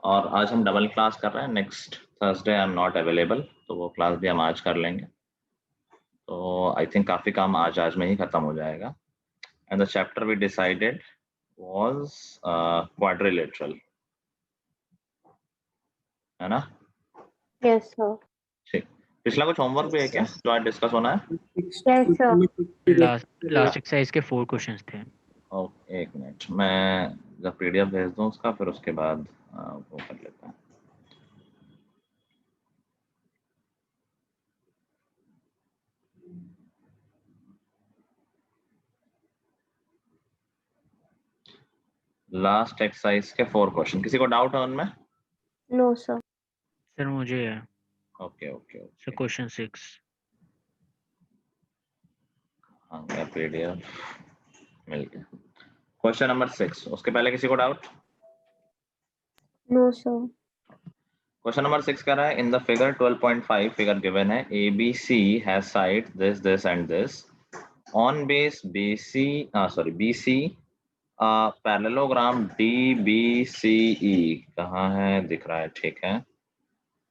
और आज हम डबल क्लास कर रहे हैं, next Thursday I am not available, तो वो क्लास भी हम आज कर लेंगे। तो आई थिंक काफ़ी काम आज में ही ख़त्म हो जाएगा। And the chapter we decided was quadrilateral, है ना? Yes sir. ठीक। पिछला कुछ होमवर्क भी है क्या जो आज डिस्कस होना है? Yes sir. लास्ट एक्सरसाइज के 4 क्वेश्चंस थे। ओके, एक मिनट, मैं जब पीडीएफ भेज दूँ उसका, फिर उसके बाद वो कर लेता हूँ। लास्ट एक्सरसाइज के 4 क्वेश्चन, किसी को डाउट है उनमें? No sir. सर मुझे है। Okay okay sir okay, question 6। हाँ मैं पीडीएफ मिल गया। क्वेश्चन नंबर 6, उसके पहले किसी को doubt? No sir. Question number 6 कह रहा है, in the figure 12.5 figure given है, ABC has side this this and this on base BC parallelogram DBCE कहाँ है, दिख रहा है, ठीक है,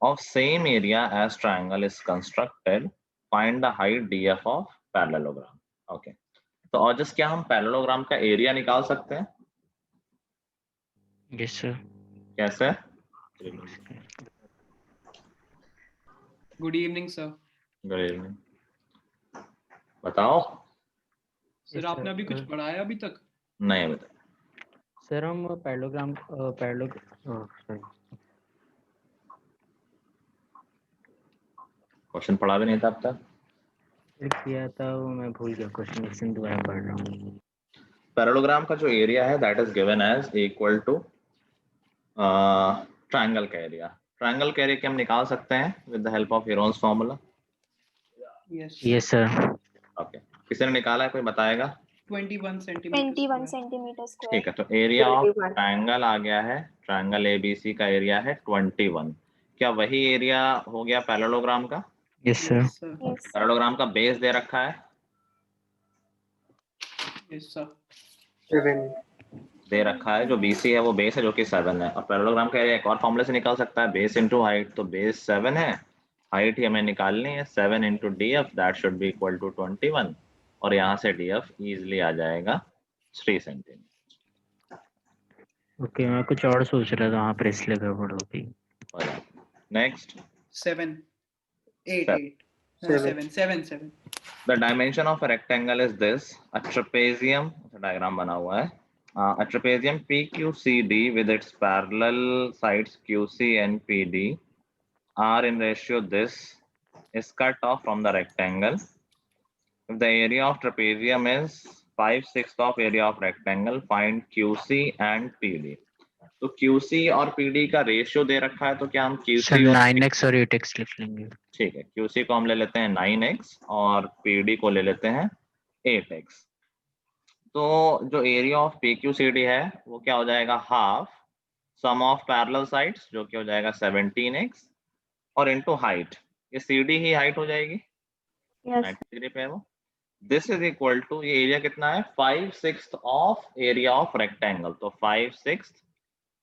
of same area as triangle is constructed, find the height DF of parallelogram. Okay, तो और जस्ट क्या हम पैरेललोग्राम का एरिया निकाल सकते हैं? Yes sir. कैसे? Good evening sir. Good evening, बताओ। सर आपने अभी कुछ पढ़ाया अभी तक? नहीं बता। सर हम पैरेललोग्राम क्वेश्चन पढ़ा भी नहीं था अब तक। किया था वो मैं भूल गया, क्वेश्चन दोबारा पढ़ रहा हूँ। पैरेललोग्राम का जो एरिया है that is given as equal to triangle का एरिया। ट्रायंगल का एरिया हम निकाल सकते हैं with the help of Heron's formula. Yes sir. Okay, किसी ने निकाला है, कोई बताएगा? 21 सेंटीमीटर सेंटीमीटर ठीक स्क्वायर। है, तो एरिया ऑफ 21 ट्रायंगल आ गया है, ट्रायंगल ABC का एरिया है 21। क्या वही एरिया हो गया पैरेललोग्राम का? Yes sir. Yes sir. Parallelogram का बेस दे रखा है, यस सर। 7 दे रखा है, जो BC है वो बेस है जो कि 7 है। और पैरेललोग्राम का एरिया एक और फॉर्मूले से निकल सकता है, बेस इंटू हाइट, तो बेस 7 है, हाइट ही हमें निकालनी है, 7 into DF that should be equal to 21, और यहाँ से DF इजिली आ जाएगा 3 सेंटीमीटर। ओके, मैं कुछ और सोच रहा था वहाँ पर, इसलिए गड़बड़ हो गई। Next 7 8 7 The dimension of a rectangle is this. A trapezium, diagram बना हुआ है, a trapezium PQCD with its parallel sides QC and PD are in ratio this is cut off from the rectangle. If the area of trapezium is 5/6 of area of rectangle, find QC and PD. तो QC और PD का ratio दे रखा है, तो क्या हम sir QC और 9x और 8x लिख लेंगे। ठीक है, QC को हम ले लेते हैं 9x और PD को ले लेते हैं 8x। तो जो एरिया ऑफ PQCD है वो क्या हो जाएगा, half sum of parallel sides जो कि हो जाएगा 17x और इनटू हाइट, ये CD ही हाइट हो जाएगी, यस 90 डिग्री पे है वो। दिस इज इक्वल टू, ये एरिया कितना है, 5/6 ऑफ एरिया ऑफ रेक्टेंगल, तो 5/6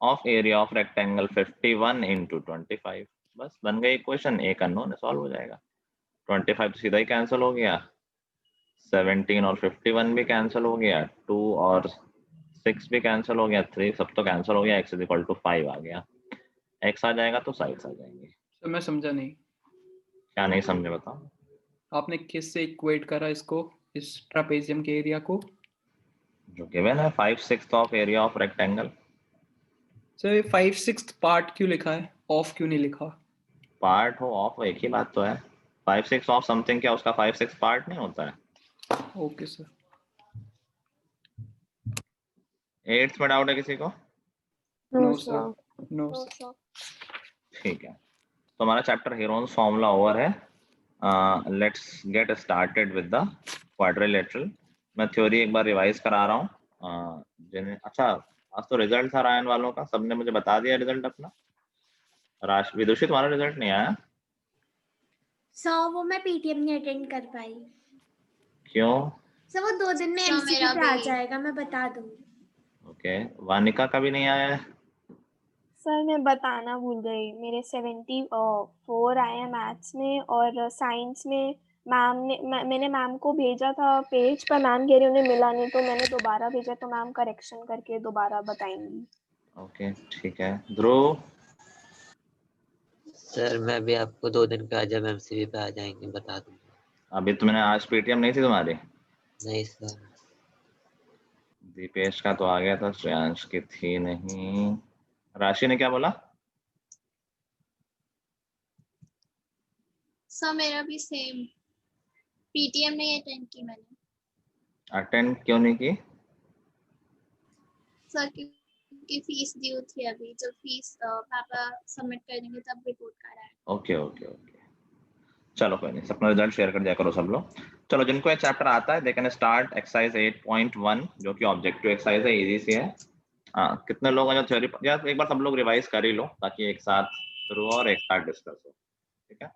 of area of rectangle 51 into 25, बस बन गई इक्वेशन, एक अननोन है, सॉल्व हो जाएगा। 25 तो सीधा ही कैंसिल हो गया, 17 और 51 भी कैंसिल हो गया, 2 और 6 भी कैंसिल हो गया, 3 सब तो कैंसिल हो गया, x इज इक्वल टू 5 आ गया। x आ जाएगा तो साइड्स आ जाएंगी। सर मैं समझा नहीं, क्या नहीं समझे बताओ? आपने किससे इक्वेट करा इसको, इस ट्रापेजियम के एरिया को? जो गिवन है 5/6 of area of rectangle. Sir ये 5/6 पार्ट क्यों लिखा है, ऑफ क्यों नहीं लिखा? पार्ट हो ऑफ हो एक ही बात तो है, 5/6 ऑफ समथिंग क्या उसका 5/6 पार्ट नहीं होता है। Okay sir. 8th में डाउट है किसी को? No sir, no sir. ठीक है, तो हमारा चैप्टर हीरोन्स फॉर्मूला ओवर है। Let's get started with the quadrilateral. मैं थ्योरी एक बार रिवाइज करा रहा हूँ जिन्हें, अच्छा आज तो रिजल्ट था रायन वालों का, सबने मुझे बता दिया रिजल्ट अपना। विदुषी तुम्हारा रिजल्ट नहीं आया? सर वो मैं पीटीएम नहीं अटेंड कर पाई। क्यों? सर वो 2 दिन में एमसीक्यू पे आ जाएगा, मैं बता दूंगी। ओके, वानिका का भी नहीं आया है? सर मैं बताना भूल गई, मेरे 74 आए हैं मैथ्स में, और साइंस में मैंने मैम को भेजा था पेज पर, मैम कह रही उन्हें मिला नहीं, तो मैंने दोबारा भेजा, तो मैम करेक्शन करके दोबारा बताएंगी। ओके ठीक है। ध्रुव, सर मैं भी आपको 2 दिन पे आज एमसीबी पे आ जाएंगे, बता दूंगा। अभी तुमने आज पेटीएम नहीं थी तुम्हारी? नहीं सर। दीपेश का तो आ गया था, श्रेयांश की थी नहीं। राशि ने क्या बोला? सर मेरा भी सेम, पीटीएम नहीं अटेंड की मैंने अटेंड क्यों नहीं की? सर, क्योंकि फीस ड्यू थी अभी, जब फीस पापा सबमिट कर देंगे तब रिपोर्ट कार्ड आएगा। ओके ओके ओके, चलो कोई नहीं, अपना रिजल्ट शेयर कर दिया करो सब लोग। चलो जिनको ये चैप्टर आता है दे कैन स्टार्ट एक्सरसाइज 8.1 जो कि ऑब्जेक्टिव एक्सरसाइज है, इजी सी है। हाँ, कितने लोग हैं जो थ्योरी यार एक बार सब लोग रिवाइज कर ही लो ताकि एक साथ शुरू और एक साथ डिस्कस हो, ठीक है।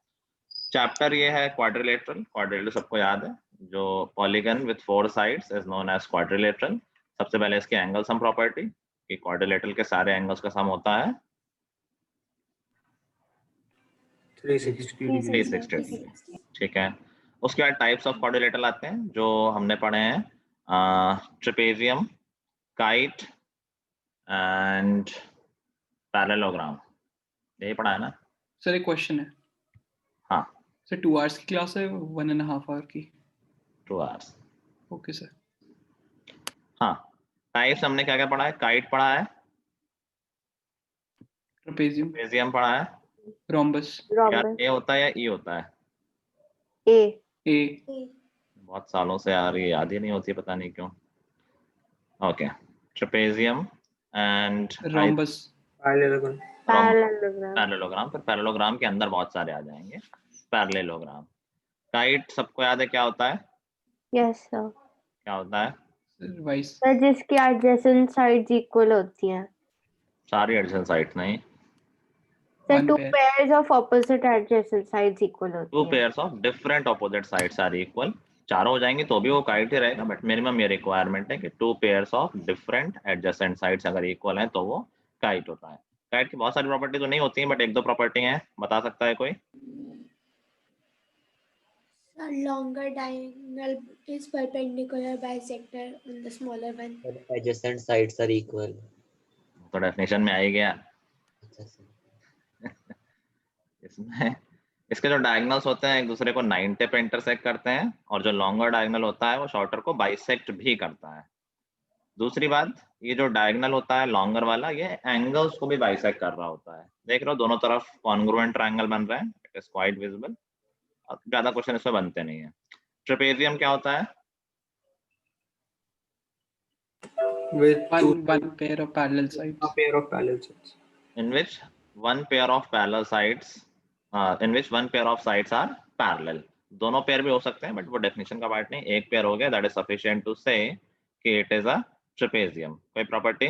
चैप्टर ये है क्वाड्रिलेटरल। क्वाड्रिलेटरल सबको याद है, जो polygon with 4 sides is known as quadrilateral. सबसे पहले इसके एंगल सम प्रॉपर्टी कि क्वाड्रिलेटरल के सारे एंगल्स का सम होता है 360 डिग्री, ठीक है। उसके बाद टाइप्स ऑफ क्वाड्रिलेटरल आते हैं जो हमने पढ़े हैं, ट्रेपेजियम, काइट एंड पैरेललोग्राम, यही पढ़ा है ना? सर एक क्वेश्चन है। हाँ सर 2 आवर्स की क्लास है, 1.5 आवर की? 2 आवर्स। Okay sir. हाँ, टाइप्स हमने क्या क्या पढ़ा है? काइट पढ़ा है, ट्रेपेजियम, ट्रेपेजियम पढ़ा है। रोम्बस, क्या ए होता है या ई होता है? ए। ए। बहुत सालों से आ रही है, याद ही नहीं होती, पता नहीं क्यों। Okay, trapezium and rhombus, parallelogram. फिर पैरेललोग्राम के अंदर बहुत सारे आ जाएंगे। पैरेललोग्राम। काइट सबको याद है क्या होता है? Yes sir. क्या होता है? वाइस। सर जिसकी एडजेसेंट साइड्स इक्वल होती हैं। सारी एडजेसेंट साइड्स नहीं, sir One 2 pair. pairs of opposite adjacent sides equal होती 2 हैं। Pairs of different opposite sides are equal. चारों हो जाएंगे तो भी वो काइट ही रहेगा, बट मिनिमम ये रिक्वायरमेंट है कि 2 pairs of different adjacent sides अगर इक्वल हैं तो वो काइट होता है। काइट की बहुत सारी प्रॉपर्टी तो नहीं होती हैं, बट एक दो प्रॉपर्टी हैं, बता सकता है कोई? A longer diagonal is perpendicular bisector on the smaller one. Adjacent sides are equal. तो डेफिनेशन में आ ही गया। अच्छा सर। इसमें इसके जो डायगोनल्स होते हैं एक दूसरे को 90 पे इंटरसेक्ट करते हैं, और जो लॉन्गर डायगोनल होता है वो शॉर्टर को बाइसेक्ट भी करता है। दूसरी बात, ये जो डायगोनल होता है लॉन्गर वाला, ये एंगल्स को भी बाइसेक्ट कर रहा होता है। देख रहे हो दोनों तरफ कॉन्ग्रुएंट ट्रायंगल बन रहे हैं, इट इज क्वाइट विजिबल। ज्यादा क्वेश्चन इसमें बनते नहीं है। ट्रेपेजियम क्या होता है? With one pair of parallel sides. a pair of parallel sides. in which one pair of parallel sides are parallel। दोनों पेयर भी हो सकते हैं, बट वो डेफिनेशन का पार्ट नहीं। एक पेयर हो गया, दैट इज सफिशिएंट टू से कि इट इज अ ट्रेपेजियम। कोई प्रॉपर्टी?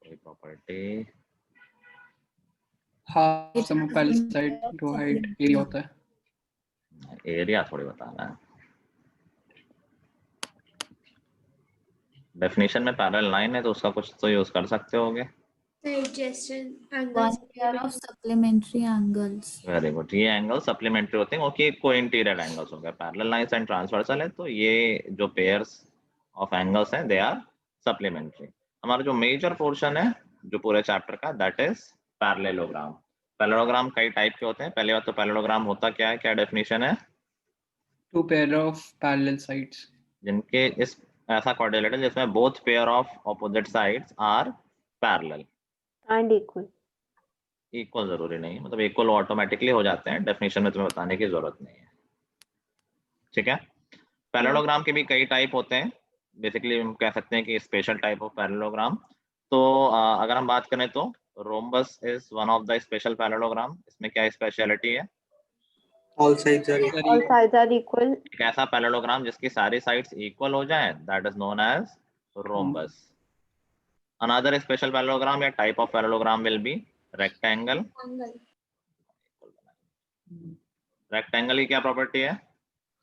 कोई property? Half sum of parallel side row height area होता है। एरिया थोड़ी बताना है। डेफिनेशन में पैरेलल लाइन है तो उसका कुछ तो यूज कर सकते होगे। The adjacent One angles pair of supplementary angles. Very good, ये एंगल सप्लीमेंट्री होते हैं क्योंकि कोइंटीरियर एंगल्स हो गए। पैरेलल लाइंस एंड ट्रांसवर्सल है तो ये जो पेयर्स ऑफ एंगल्स हैं दे आर सप्लीमेंट्री। हमारा जो मेजर पोर्शन है जो पूरे चैप्टर का, दैट इज पैरेललोग्राम। पैरेललोग्राम कई टाइप के होते हैं। पहली बात तो पैरेललोग्राम होता क्या है, क्या डेफिनेशन है? 2 pair of parallel sides. जिनके इस ऐसा क्वाड्रिलेटरल जिसमें both pair of opposite sides are parallel and equal. Equal जरूरी नहीं, मतलब इक्वल ऑटोमेटिकली हो जाते हैं, डेफिनेशन में तुम्हें बताने की जरूरत नहीं है, ठीक है। पैरेललोग्राम के भी कई टाइप होते हैं। बेसिकली हम कह सकते हैं कि स्पेशल टाइप ऑफ पैरेललोग्राम। तो अगर हम बात करें तो rhombus is one of the special parallelogram. इसमें क्या स्पेशलिटी है? All sides are equal. All sides are equal. एक ऐसा पैरेललोग्राम जिसकी सारी साइड्स इक्वल हो जाएं, that is known as rhombus. Another special parallelogram या type of parallelogram will be rectangle. angle. Rectangle की क्या प्रॉपर्टी है?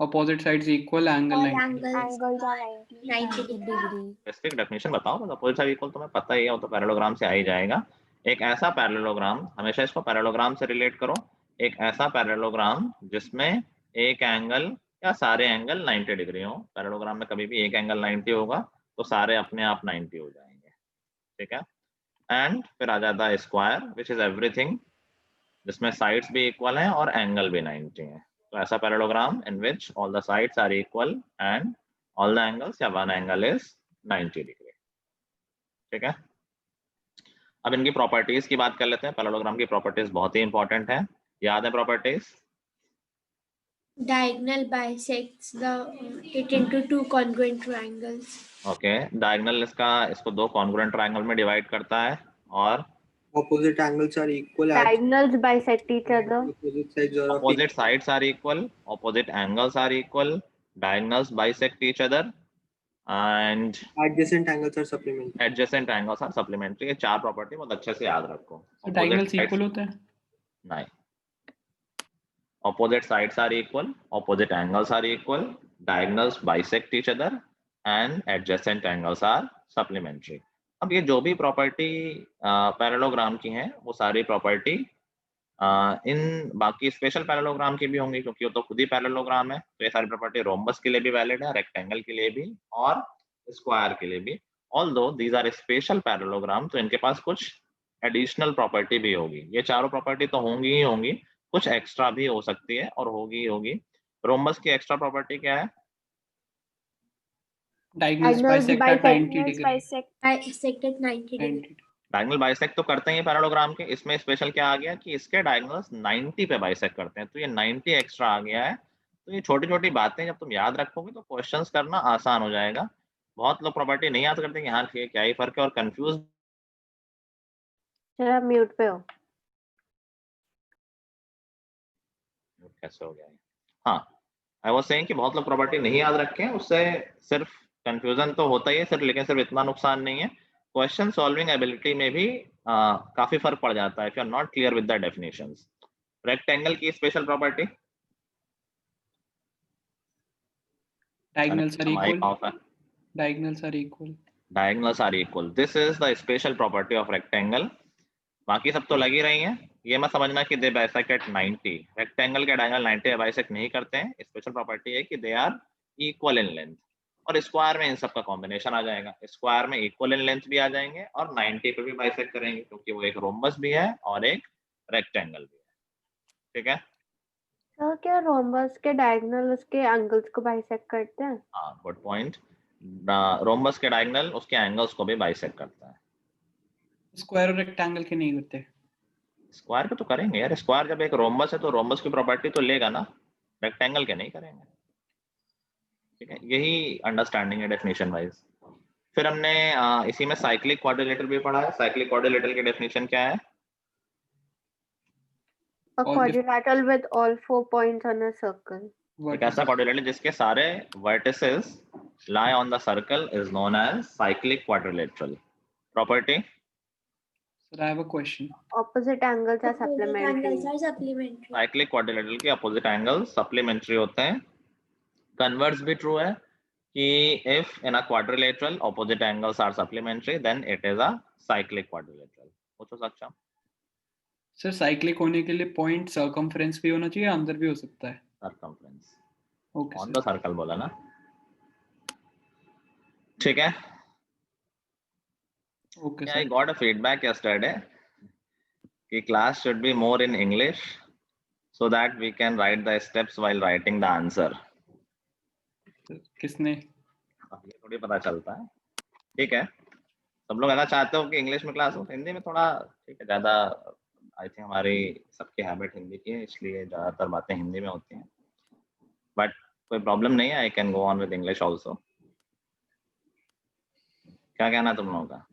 opposite sides equal, angle All 90. angles angles are are 90 90 90 degree. degree. Specific definition बताओ, मतलब opposite side equal तुम्हें पता ही है, वो तो पैरेललोग्राम से आ ही जाएगा। एक ऐसा पैरेललोग्राम, हमेशा इसको पैरेललोग्राम से रिलेट करो, एक ऐसा पैरेललोग्राम जिसमें एक एंगल या सारे एंगल 90 डिग्री हो। पैरेललोग्राम में कभी भी एक एंगल 90 होगा तो सारे अपने आप 90 हो जाएंगे, ठीक है। एंड फिर आ जाता है स्क्वायर विच इज एवरीथिंग, जिसमें साइड्स भी इक्वल हैं और एंगल भी 90 है। तो ऐसा parallelogram in which all the sides are equal and all the angles या वन एंगल इज 90 डिग्री, ठीक है। अब इनकी प्रॉपर्टीज की बात कर लेते हैं। पैरेललोग्राम की प्रॉपर्टीज बहुत ही इंपॉर्टेंट है, याद है properties? Diagonal bisects it into two congruent triangles. Okay, diagonal इसको दो कॉन्ग्रुएंट ट्रायंगल में डिवाइड करता है, और Opposite angles are equal at Diagonals bisect each other. opposite sides are of opposite sides are equal, opposite angles are equal, diagonals bisect each other and adjacent angles are supplementary. adjacent angles are supplementary। ये चार property बहुत अच्छे से याद रखो। तो diagonals equal होते हैं? नहीं, opposite sides are equal, opposite angles are equal, diagonals bisect each other and adjacent angles are supplementary। अब ये जो भी प्रॉपर्टी पैरेललोग्राम की हैं वो सारी प्रॉपर्टी इन बाकी स्पेशल पैरेललोग्राम की भी होंगी, क्योंकि वो तो खुद ही पैरेललोग्राम है। तो ये सारी प्रॉपर्टी रोम्बस के लिए भी वैलिड है, रेक्टेंगल के लिए भी और स्क्वायर के लिए भी। Although these are special parallelogram, तो इनके पास कुछ एडिशनल प्रॉपर्टी भी होगी। ये चारों प्रॉपर्टी तो होंगी ही होंगी, कुछ एक्स्ट्रा भी हो सकती है और होगी ही होगी। रोम्बस की एक्स्ट्रा प्रॉपर्टी क्या है? Diagonals bisect at 90 degree. Bisect at 90 degree. Diagonal bisect तो करते हैं पैरेललोग्राम के, इसमें स्पेशल क्या आ गया कि इसके डायगोनल्स 90 पे बाइसेक्ट करते हैं, तो ये 90 एक्स्ट्रा आ गया है। तो ये छोटी छोटी बातें जब तुम याद रखोगे तो क्वेश्चंस करना आसान हो जाएगा। बहुत लोग प्रॉपर्टी नहीं याद करते कि हाँ ठीक है क्या ही फर्क है, और कंफ्यूज सर आप म्यूट पे हो। कैसे हो गया? हाँ, आई वाज सेइंग कि बहुत लोग प्रॉपर्टी नहीं याद रखे हैं, उससे सिर्फ कंफ्यूजन तो होता ही है सिर्फ, लेकिन सिर्फ इतना नुकसान नहीं है, क्वेश्चन सॉल्विंग एबिलिटी में भी काफी फर्क पड़ जाता है if you are not clear with the definitions. Rectangle की special property, Diagonals are equal. Diagonals are equal. Diagonals are equal. This is the special property of rectangle. बाकी सब तो लगी रही हैं। ये मत समझना कि दे बाइसेक्ट एट 90। रेक्टेंगल के डायगोनल 90 पे बाइसेक्ट नहीं करते हैं। स्पेशल प्रॉपर्टी है कि they are equal in length, और स्क्वायर में इन सब का कॉम्बिनेशन आ जाएगा। स्क्वायर में इक्वल इन लेंथ भी आ जाएंगे और 90 पे भी बाइसेक्ट करेंगे, क्योंकि वो एक रोम्बस भी है और एक रेक्टेंगल भी है, ठीक है। सर क्या रोम्बस के डायगोनल उसके एंगल्स को बाइसेक्ट करते हैं? हाँ, गुड पॉइंट। रोम्बस के डायगोनल उसके एंगल्स को भी बाइसेक्ट करता है। स्क्वायर और रेक्टेंगल के नहीं करते? स्क्वायर के तो करेंगे यार, स्क्वायर जब एक रोम्बस है तो रोम्बस की प्रॉपर्टी तो लेगा ना, रेक्टेंगल के नहीं करेंगे, ठीक है। यही अंडरस्टैंडिंग है डेफिनेशन वाइज। फिर हमने इसी में साइक्लिक क्वाड्रिलेटरल भी पढ़ा है। साइक्लिक क्वाड्रिलेटरल की डेफिनेशन क्या है? A quadrilateral with all 4 points on a circle. एक ऐसा क्वाड्रिलेटरल जिसके सारे vertices lie on the circle is known as cyclic quadrilateral. Property? Sir, I have a question. Opposite angles are supplementary. Angles are supplementary. Cyclic quadrilateral के opposite angles supplementary होते हैं। Converse भी true है कि if in a quadrilateral opposite angles are supplementary then it is a cyclic quadrilateral। पूछो सक्षम। Sir cyclic होने के लिए पॉइंट सर्कमफ्रेंस भी होना चाहिए, अंदर भी हो सकता है? Circumference okay on the circle बोला ना, ठीक है। Okay I got a feedback yesterday कि class should be more in English so that we can write the steps while writing the answer। किसने? ये थोड़ी पता चलता है, ठीक है। सब लोग ऐसा चाहते हो कि इंग्लिश में क्लास हो, हिंदी में थोड़ा ठीक है। ज़्यादा आई थिंक हमारी सबकी हैबिट हिंदी की है, इसलिए ज़्यादातर बातें हिंदी में होती हैं, बट कोई प्रॉब्लम नहीं है। I can go on with English also. क्या कहना तुम लोगों का?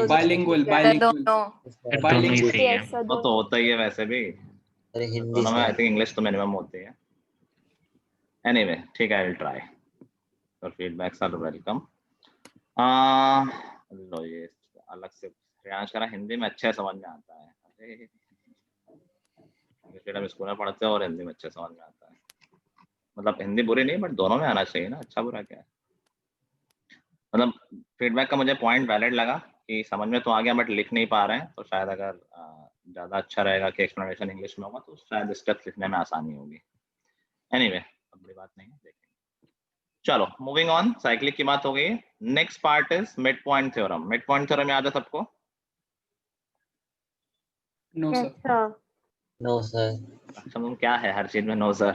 बाइलिंगुअल वो तो होता ही है वैसे भी, दोनों में आई थिंक इंग्लिश तो मिनिमम होती है। एनीवे ठीक है, आई विल ट्राई। और फीडबैक्स आर वेलकम। लो ये अलग से प्रयास करा, हिंदी में अच्छे समझ में आता है। अरे हम स्कूल में पढ़ते हैं और हिंदी में अच्छे समझ में आता है। मतलब हिंदी बुरी नहीं, बट दोनों में आना चाहिए ना, अच्छा बुरा क्या है। मतलब फीडबैक का मुझे पॉइंट वैलिड लगा कि समझ में तो आ गया बट लिख नहीं पा रहे हैं, तो शायद अगर ज़्यादा अच्छा रहेगा कि एक्सप्लेनेशन इंग्लिश में होगा तो शायद स्टेप्स लिखने में आसानी होगी। एनीवे, अब बड़ी बात नहीं है, देखेंगे। चलो मूविंग ऑन, साइक्लिक की बात हो गई। Next part is mid point theorem. Mid point theorem याद है सबको? No Yes, sir. sir. No sir. अच्छा, तुम क्या है हर चीज में no sir?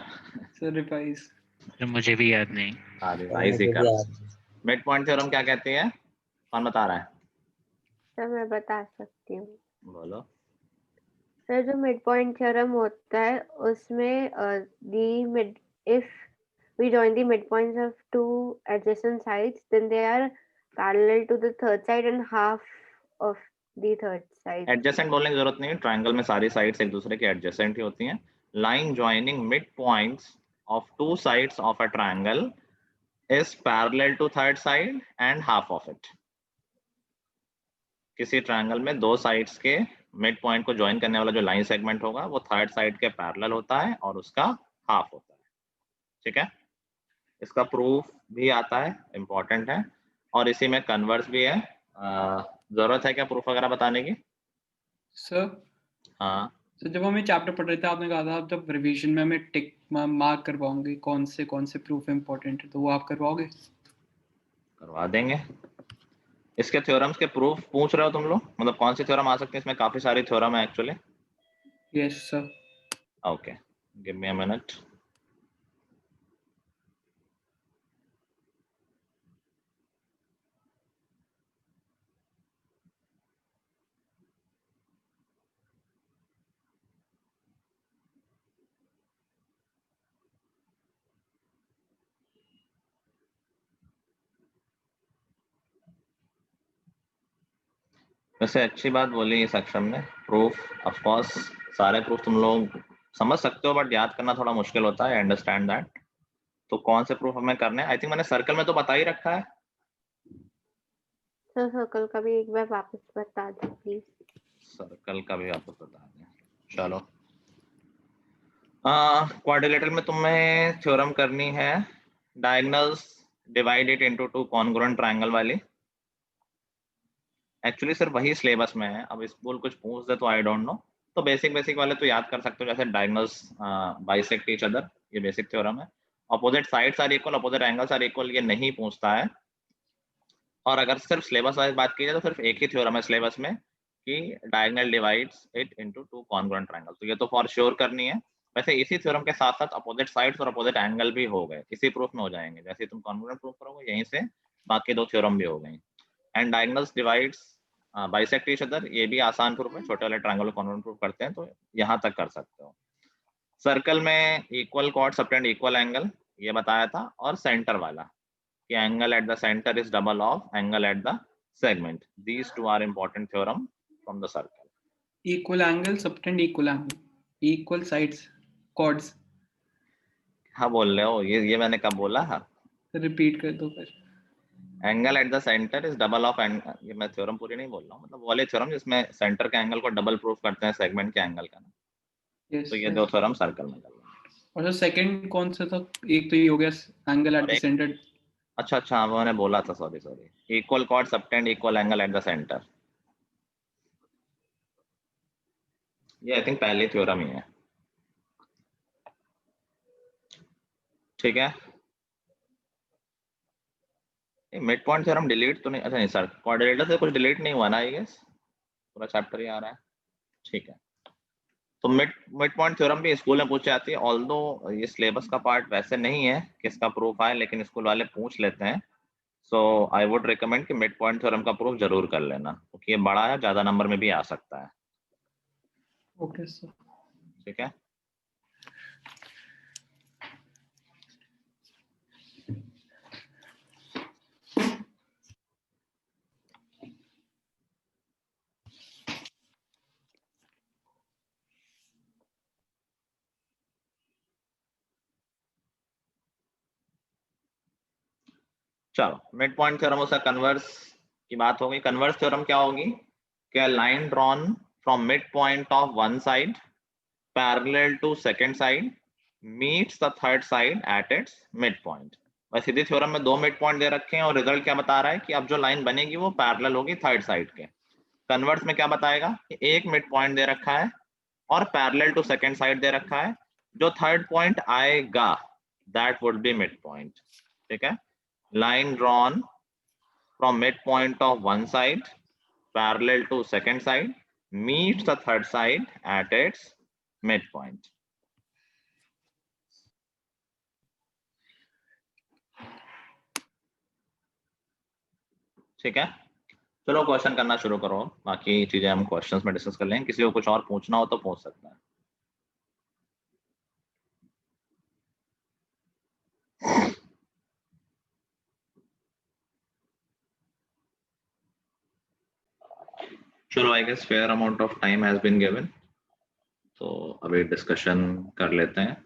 Sir revise. Sir मुझे भी याद नहीं। हाँ रिवाइज ही मुझे कर। भी याद नहीं। मिड पॉइंट थ्योरम क्या कहती है, कौन बता रहा है? सर मैं बता सकती हूँ। बोलो। सर जो मिड पॉइंट थ्योरम होता है उसमें the mid if we join the midpoints of two adjacent sides, then they are parallel to the third side and half of the third side. Adjacent बोलने की जरूरत नहीं है, ट्रायंगल में सारी साइड्स एक दूसरे के एडजेसेंट ही होती हैं। Line joining mid points of two sides of a triangle is parallel to third side and half of it. किसी ट्रायंगल में दो साइड्स के मिड पॉइंट को ज्वाइन करने वाला जो लाइन सेगमेंट होगा वो थर्ड साइड के पैरेलल होता है और उसका हाफ होता है। ठीक है, इसका प्रूफ भी आता है, इंपॉर्टेंट है, और इसी में कन्वर्स भी है। जरूरत है क्या प्रूफ वगैरह बताने की? सर हाँ तो जब हमें चैप्टर पढ़ रहे थे आपने कहा था आप जब रिवीजन में हमें टिक मार्क करवाओगे कौन से प्रूफ इंपॉर्टेंट है, तो वो आप करवाओगे? करवा देंगे। इसके थ्योरम्स के प्रूफ पूछ रहे हो तुम लोग? मतलब कौन सी थ्योरम आ सकती है? इसमें काफी सारी थ्योरम है actually. Yes sir. Okay, give me a minute. वैसे अच्छी बात बोली इस अक्षर ने, प्रूफ ऑफ कोर्स सारे प्रूफ तुम लोग समझ सकते हो बट याद करना थोड़ा मुश्किल होता है, अंडरस्टैंड दैट। तो कौन से प्रूफ हमें करने हैं? आई थिंक मैंने सर्कल में तो बता ही रखा है। सर सर्कल का भी एक बार वापस बता दो प्लीज। सर्कल का भी आपको बता दें। चलो, क्वाड्रिलेटरल में तुम्हें थ्योरम करनी है diagonals divided into two congruent triangle वाली। एक्चुअली सिर्फ वही सिलेबस में है, अब स्कूल कुछ पूछ दे तो आई डोंट नो। तो बेसिक वाले तो याद कर सकते हो, जैसे डायगोनल्स बाइसेक्ट ईच अदर, ये बेसिक थ्योरम है। Opposite sides are equal, opposite angles are equal, ये नहीं पूछता है। और अगर सिर्फ सिलेबस वाइज बात की जाए तो सिर्फ एक ही थ्योरम है सिलेबस में कि diagonal divides it into two congruent triangle, तो ये तो फॉर श्योर करनी है। वैसे इसी थ्योरम के साथ साथ अपोजिट साइड्स और अपोजिट एंगल भी हो गए, इसी प्रूफ में हो जाएंगे। जैसे तुम कॉन्ग्रुएंट प्रूफ करोगे यहीं से बाकी दो थ्योरम भी हो गई। And diagonals divides bisect each other, ये भी आसान प्रूफ है, छोटे वाले ट्रायंगल को कॉन्ग्रुएंट प्रूफ करते हैं, तो यहाँ तक कर सकते हो। सर्कल में equal chord subtend equal angle ये बताया था, और सेंटर वाला कि angle at the centre is double of angle at the segment. These two are important theorem from the circle. Equal angle subtend equal angle equal sides chords. हाँ बोल रहे हो, ये मैंने कब बोला? हाँ रिपीट कर दो फिर। Angle at the centre is double of, ये मैं थ्योरम पूरी नहीं बोल रहा हूँ, मतलब वाले थ्योरम जिसमें सेंटर के एंगल को डबल प्रूफ करते हैं सेगमेंट के एंगल का ना। yes, तो ये दो थ्योरम सर्कल में चल रहा है। और सर सेकंड कौन सा था? एक तो ये हो गया एंगल एट द सेंटर। अच्छा वो मैंने बोला था, sorry. Equal chord subtend equal angle at the centre, ये आई थिंक पहली थ्योरम ही है। ठीक है, मिड पॉइंट थ्योरम डिलीट तो नहीं? अच्छा नहीं सर, क्वाड्रिलेटरल से कुछ डिलीट नहीं हुआ ना, आई गेस पूरा चैप्टर ही आ रहा है। ठीक है, तो मिड पॉइंट थ्योरम भी स्कूल में पूछी जाती है, ऑल्दो ये सिलेबस का पार्ट वैसे नहीं है किसका प्रूफ आए, लेकिन स्कूल वाले पूछ लेते हैं। सो आई वुड रिकमेंड कि मिड पॉइंट थ्योरम का प्रूफ जरूर कर लेना, क्योंकि ये बड़ा है, ज्यादा नंबर में भी आ सकता है। Okay sir. ठीक है, चलो मिड पॉइंट थ्योरम उसका कन्वर्स की बात होगी। कन्वर्स थ्योरम क्या होगी? क्या line drawn from mid point of one side parallel to second side meets the third side at its midpoint. बस सीधी थ्योरम में दो मिड पॉइंट दे रखे हैं और रिजल्ट क्या बता रहा है कि अब जो लाइन बनेगी वो पैरेलल होगी थर्ड साइड के। कन्वर्स में क्या बताएगा कि एक मिड पॉइंट दे रखा है और पैरेलल टू सेकंड साइड दे रखा है, जो थर्ड पॉइंट आएगा that would be mid point. ठीक है, line drawn from mid point of one side parallel to second side meets the third side at its midpoint. ठीक है, चलो क्वेश्चन करना शुरू करो, बाकी चीजें हम क्वेश्चंस में डिस्कस कर लेंगे। किसी को कुछ और पूछना हो तो पूछ सकता है। चलो, I guess fair amount of time has been given, तो अभी डिस्कशन कर लेते हैं।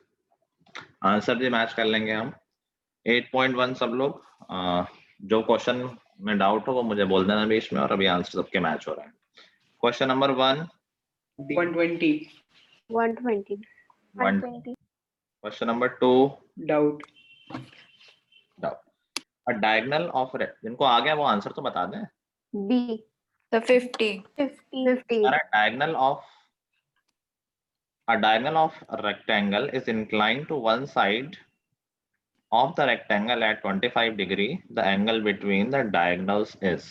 आंसर जी मैच कर लेंगे हम। 8.1 सब लोग, जो क्वेश्चन में डाउट हो वो मुझे बोल देना बीच में, और अभी आंसर सबके मैच हो रहा है। Question number 1 120 question number 2 doubt. A diagonal of, जिनको आ गया वो आंसर तो बता दें। B. The 50. 50. A diagonal of a rectangle is inclined to one side of the rectangle at 25 degree. The angle between the diagonals is.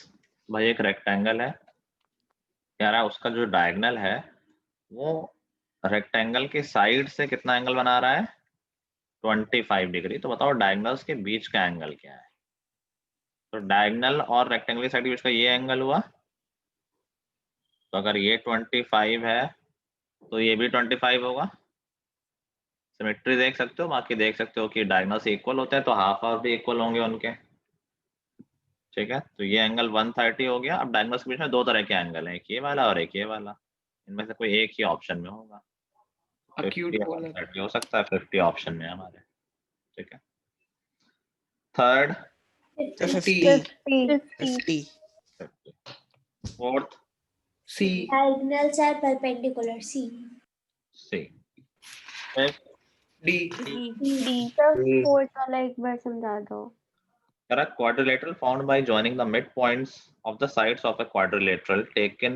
भाई एक rectangle है, कह रहा है उसका जो डायगोनल है वो रेक्टेंगल के साइड से कितना एंगल बना रहा है, 25 डिग्री। तो बताओ डायगोनल्स के बीच का एंगल क्या है। तो डायगोनल और रेक्टेंगल की साइड के बीच का ये एंगल हुआ, तो अगर ये 25 है तो ये भी 25 होगा। सिमेट्री देख सकते हो, बाकी देख सकते हो कि डायगोनल्स इक्वल होते हैं तो हाफ हाफ भी इक्वल होंगे उनके। ठीक है, तो ये एंगल 130 हो गया। अब डायगोनल्स के बीच में दो तरह के एंगल हैं, एक ये वाला और एक ये वाला, इनमें से कोई एक ही ऑप्शन में होगा। 50 हो सकता है, 50 ऑप्शन में हमारे। ठीक है, third 50. Fourth C Diagonals are perpendicular. C. C, fifth D fourth वाला एक बार समझा दो। correct. Quadrilateral found by joining the midpoints of the sides of a quadrilateral taken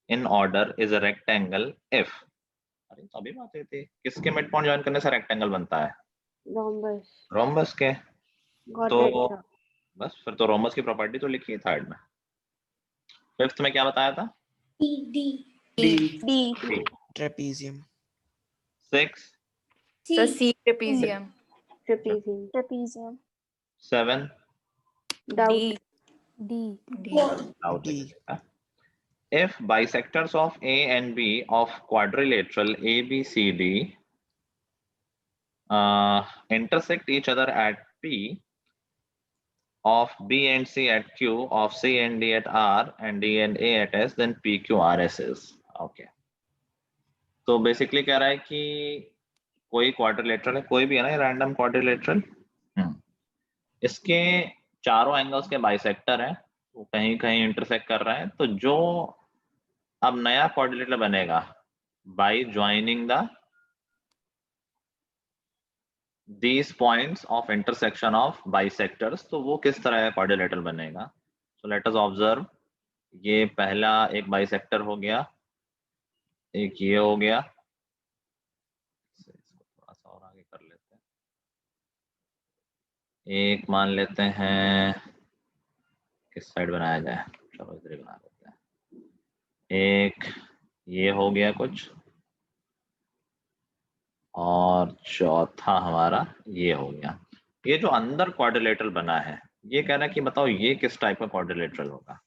in order is a rectangle if. अरे तो अभी बात थी, किसके मिड पॉइंट ज्वाइन करने से रेक्टेंगल बनता है, रोम्बस के। तो बस फिर तो रोम्बस की प्रॉपर्टी तो लिखी है थर्ड में। फिफ्थ में क्या बताया था, D Trapezium. 6 So C trapezium. 7 D. Now D. if bisectors of A and B of quadrilateral ABCD intersect each other at P, of B and C at Q, of C and D at R, and D and A at S, then PQRS is. Okay. तो basically कह रहा है कि कोई quadrilateral है, कोई भी है ना ये रैंडम क्वाड्रिलेटरल, इसके चारों एंगल्स के बाइसेक्टर हैं, वो कहीं कहीं इंटरसेक्ट कर रहा है। तो जो अब नया क्वाड्रिलेटरल बनेगा by joining the these points of intersection of bisectors, तो वो किस तरह का क्वाड्रिलेटरल बनेगा। so let us observe, ये पहला एक बाइसेक्टर हो गया, एक ये हो गया, इसको थोड़ा सा और आगे कर लेते हैं, एक मान लेते हैं किस साइड बनाया जाए, चलो इधर ही बना लेते हैं। एक ये हो गया कुछ, और चौथा हमारा ये हो गया। ये जो अंदर क्वाड्रिलेटरल बना है, ये कह रहा है कि बताओ ये किस टाइप का क्वाड्रिलेटरल होगा।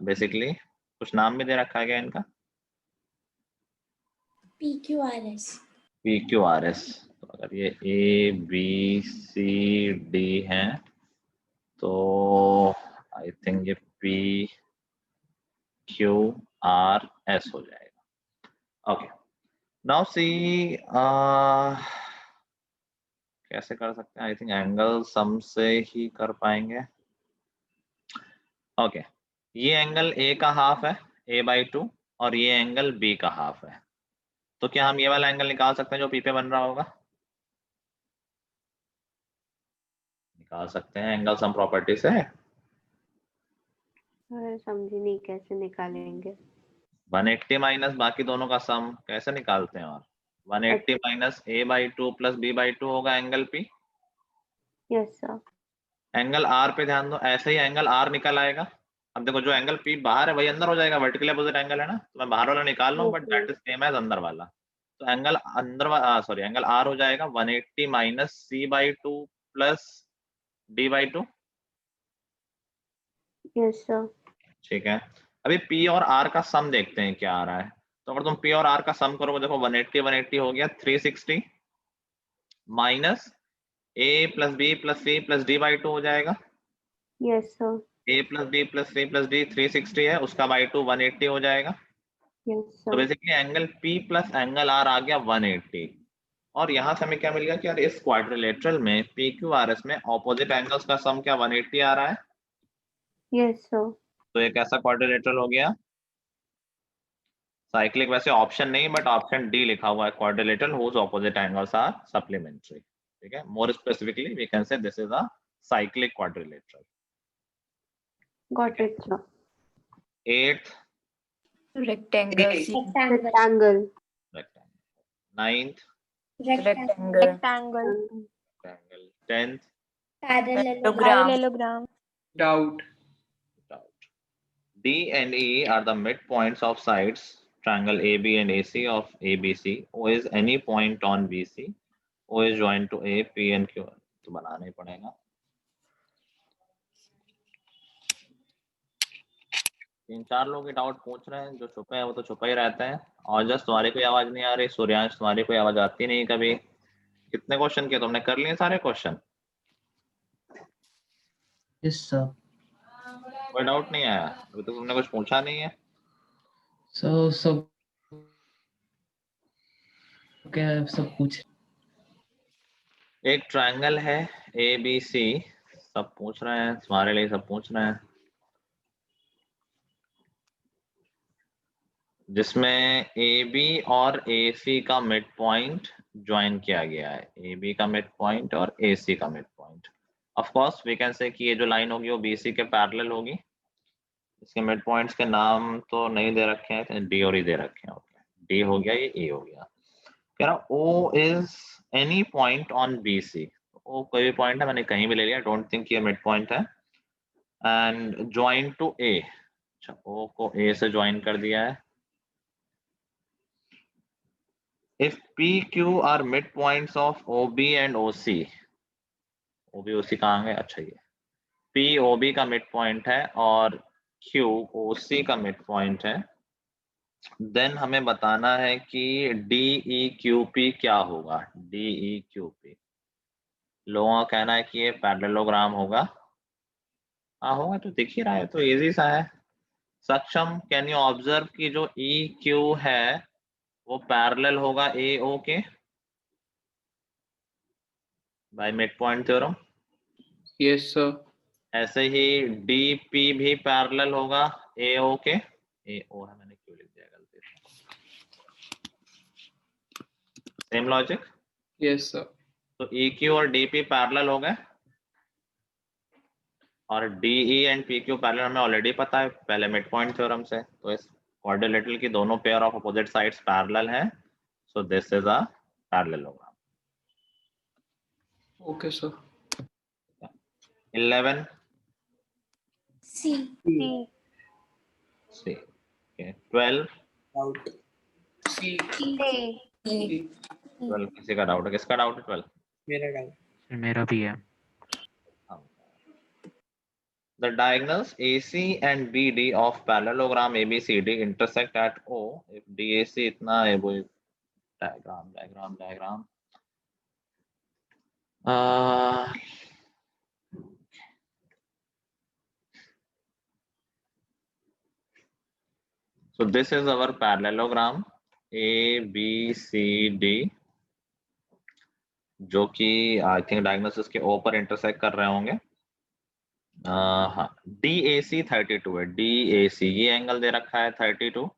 बेसिकली कुछ नाम भी दे रखा गया इनका, PQRS. PQRS। तो अगर ये A B C D है तो आई थिंक ये PQRS हो जाएगा। ओके, नाउ सी कैसे कर सकते हैं, आई थिंक एंगल सम से ही कर पाएंगे। ओके, ये एंगल A का हाफ है, A/2, और ये एंगल B का हाफ है। तो क्या हम ये वाला एंगल निकाल सकते हैं जो P पे बन रहा होगा, निकाल सकते हैं एंगल सम प्रॉपर्टी से। अरे समझी नहीं कैसे निकालेंगे। 180 माइनस बाकी दोनों का सम कैसे निकालते हैं? और 180 माइनस a/2 प्लस b/2 होगा angle p। Yes sir. Angle r पे ध्यान दो, ऐसे ही एंगल r निकल आएगा। अब देखो जो एंगल p बाहर है वही अंदर हो जाएगा, वर्टिकल अपोजिट एंगल है ना, तो मैं बाहर वाला निकाल लूं but that is same as अंदर वाला। तो एंगल अंदर सॉरी एंगल r हो जाएगा 180 minus c/2 plus d/2। Yes sir. ठीक है, अभी p और r का सम देखते हैं क्या आ रहा है। तो अगर तुम p और r का सम करोगे, देखो 180 हो गया 360 minus a plus b plus c plus d/2 हो जाएगा। Yes sir. a plus b plus c plus d 360 है, उसका बाई 2 180 हो जाएगा। यस तो sir. Basically angle p plus angle r आ गया 180। और यहाँ से हमें क्या मिल गया कि यार इस क्वाड्रिलेटरल में PQRS में ऑपोजिट एंगल्स का सम क्या 180 आ रहा है। Yes sir. तो एक ऐसा क्वाड्रिलेटरल हो गया साइक्लिक, वैसे ऑप्शन नहीं बट ऑप्शन डी लिखा हुआ है, quadrilateral whose opposite angles are supplementary. ठीक है, more specifically we can say this is a cyclic quadrilateral. Got it sir. 8th rectangle. Rectangle. 9th Rectangle. 10th Parallelogram. Doubt. D and E are the midpoints of sides triangle AB and AC of ABC. O is any point on BC. O is joined to A, P and Q. तो बनाना ही पड़ेगा। तीन चार लोग ये doubt पूछ रहे हैं, जो छुपे हैं वो तो छुपा ही रहते हैं। और जस्ट तुम्हारी कोई आवाज नहीं आ रही, सूर्यांश तुम्हारी कोई आवाज आती नहीं कभी। कितने क्वेश्चन किए तुमने, कर लिए सारे क्वेश्चन? Yes sir. कोई डाउट नहीं आया अभी तो, तुमने कुछ पूछा नहीं है। सब क्या सब पूछ, एक ट्रायंगल है ABC, सब पूछ रहे हैं तुम्हारे लिए, सब पूछ रहे हैं, जिसमें AB और AC का मिड पॉइंट ज्वाइन किया गया है। AB का मिड पॉइंट और AC का mid point. Of course we can say कि ये जो लाइन होगी वो BC के पैरेलल होगी। इसके मिड पॉइंट्स के नाम तो नहीं दे रखे हैं, D और E दे रखे हैं। ओके, D हो गया, ये E हो गया। कह रहा O is any point on BC। O कोई भी पॉइंट है, मैंने कहीं भी ले लिया, डोंट थिंक ये मिड पॉइंट है। एंड ज्वाइन टू A, अच्छा O को A से ज्वाइन कर दिया है। If PQ are midpoints of OB and OC, OB OC कहाँ है? अच्छा ये P OB का मिड पॉइंट है और Q OC का मिड पॉइंट है। देन हमें बताना है कि DEQP क्या होगा। DEQP लोगों का कहना है कि ये पैरेललोग्राम होगा। हाँ होगा, तो दिख ही रहा है, तो इजी सा है। सक्षम, कैन यू ऑब्जर्व कि जो EQ है वो पैरेलल होगा AO के by mid point theorem. Yes sir. ऐसे ही DP भी पैरेलल होगा AO के। AO है, मैंने क्यों लिख दिया गलती से। Same logic. Yes sir. तो EQ और DP पैरेलल हो गए, और DE एंड PQ पैरेलल हमें ऑलरेडी पता है पहले मिड पॉइंट थ्योरम से। तो इस क्वाड्रिलेटरल की दोनों pair of opposite sides parallel हैं, so this is a parallelogram. Okay sir. 11 C. C, okay 12 Doubt. C. 12 किसी का डाउट है? किसका डाउट है 12? मेरा डाउट। मेरा भी है। The diagonals AC and BD of parallelogram ABCD intersect at O if DAC इतना है। वो diagram so this is our parallelogram ABCD, जो कि आई थिंक डायगोनल्स के O पर इंटरसेक्ट कर रहे होंगे। हाँ, DAC 32 है। DAC ये एंगल दे रखा है 32,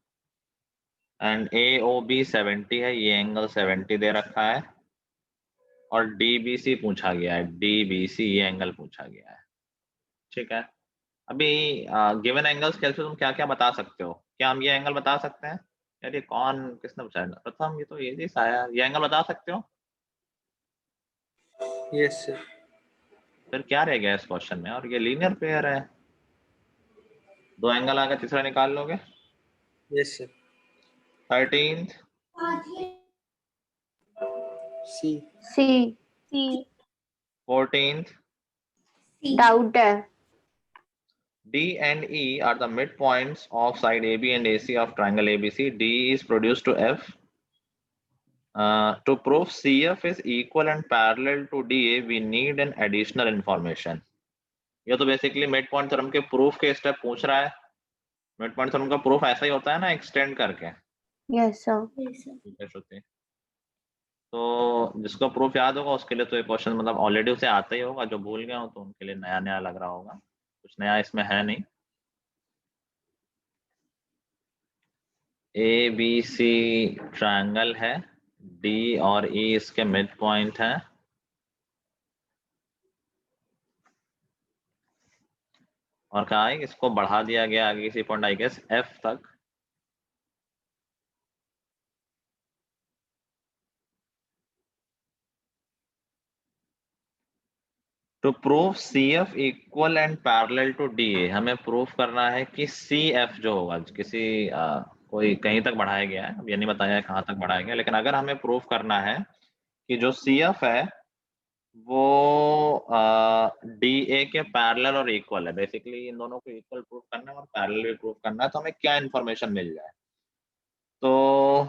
एंड AOB 70 है, ये एंगल 70 दे रखा है। और DBC पूछा गया है, DBC ये एंगल पूछा गया है, ठीक है। अभी गिवन एंगल्स के तुम क्या क्या बता सकते हो? क्या हम ये एंगल बता सकते हैं? यार ये कौन किसने पूछा? प्रथम, ये तो ये आया, ये एंगल बता सकते हो? Yes sir. फिर क्या रह गया इस क्वेश्चन में? और ये लीनियर पेयर है, 2 एंगल आगे, तीसरा निकाल लोगे। Yes sir. 13th सी। सी। 14th डाउट है। D and E are the midpoints of side AB and AC of triangle ABC. D is produced to F. To prove CF is equal and parallel to DA, we need an additional information. ये तो basically mid point theorem के proof के step पूछ रहा है। Mid point theorem का proof ऐसा ही होता है ना, एक्सटेंड करके। Yes sir. ठीक है श्रुति, तो जिसको प्रूफ याद होगा उसके लिए तो ये क्वेश्चन मतलब ऑलरेडी उसे आता ही होगा, जो भूल गया हो तो उनके लिए नया नया लग रहा होगा, कुछ नया इसमें है नहीं। ABC ट्रायंगल है, D और E इसके मिड पॉइंट है, और कहा है इसको बढ़ा दिया गया आगे किसी पॉइंट आई गेस F तक। To prove CF equal and parallel to DA, हमें प्रूफ करना है कि CF जो होगा किसी कोई कहीं तक बढ़ाया गया है, अब ये नहीं बताया है कहाँ तक बढ़ाया गया, लेकिन अगर हमें प्रूफ करना है कि जो CF है वो DA के पैरेलल और इक्वल है, बेसिकली इन दोनों को इक्वल प्रूफ करना है और पैरेलल भी प्रूफ करना है, तो हमें क्या इन्फॉर्मेशन मिल जाए? तो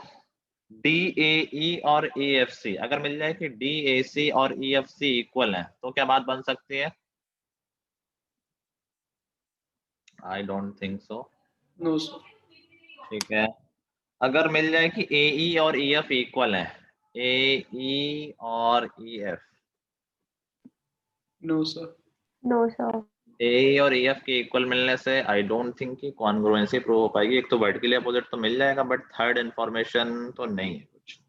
DAE और EFC अगर मिल जाए कि DAC और EFC इक्वल है तो क्या बात बन सकती है? I don't think so. No sir. ठीक है, अगर मिल जाए कि AE और EF इक्वल है, AE और EF। No sir. No sir. AE और EF के इक्वल मिलने से आई डोंट थिंक कि कॉन्ग्रुएंसी प्रूव हो पाएगी। एक तो वर्टिकली अपोजिट तो मिल जाएगा, बट थर्ड इंफॉर्मेशन तो नहीं है कुछ।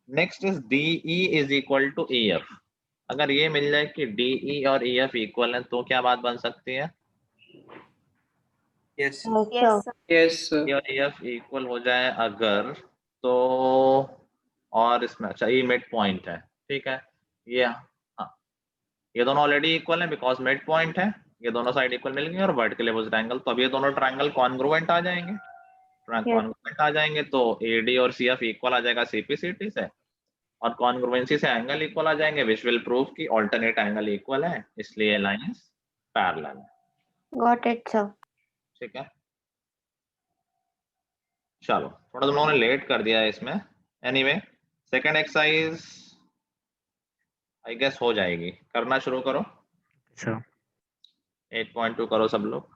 Next is DE is equal to EF। अगर ये मिल जाए कि DE और EF इक्वल है तो क्या बात बन सकती है? Yes yes sir. DE और EF इक्वल हो जाए अगर, तो और इसमें अच्छा ये मिड पॉइंट है, ठीक है, ये हाँ ये दोनों ऑलरेडी इक्वल है बिकॉज मिड पॉइंट है, ये दोनों साइड इक्वल मिल गई और वर्टिकल अपोजिट एंगल, तो अब ये दोनों ट्रायंगल कॉन्ग्रुएंट आ जाएंगे। कॉन्ग्रुएंट आ जाएंगे तो AD और CF इक्वल आ जाएगा CPCT से, और कॉन्ग्रुएंसी से एंगल इक्वल आ जाएंगे, विच विल प्रूव कि ऑल्टरनेट एंगल इक्वल है, इसलिए लाइंस पैरेलल है। Got it sir. ठीक है, चलो थोड़ा तुम लोगों ने लेट कर दिया है इसमें। Anyway second exercise I guess हो जाएगी, करना शुरू करो। सर 8.2 करो सब लोग।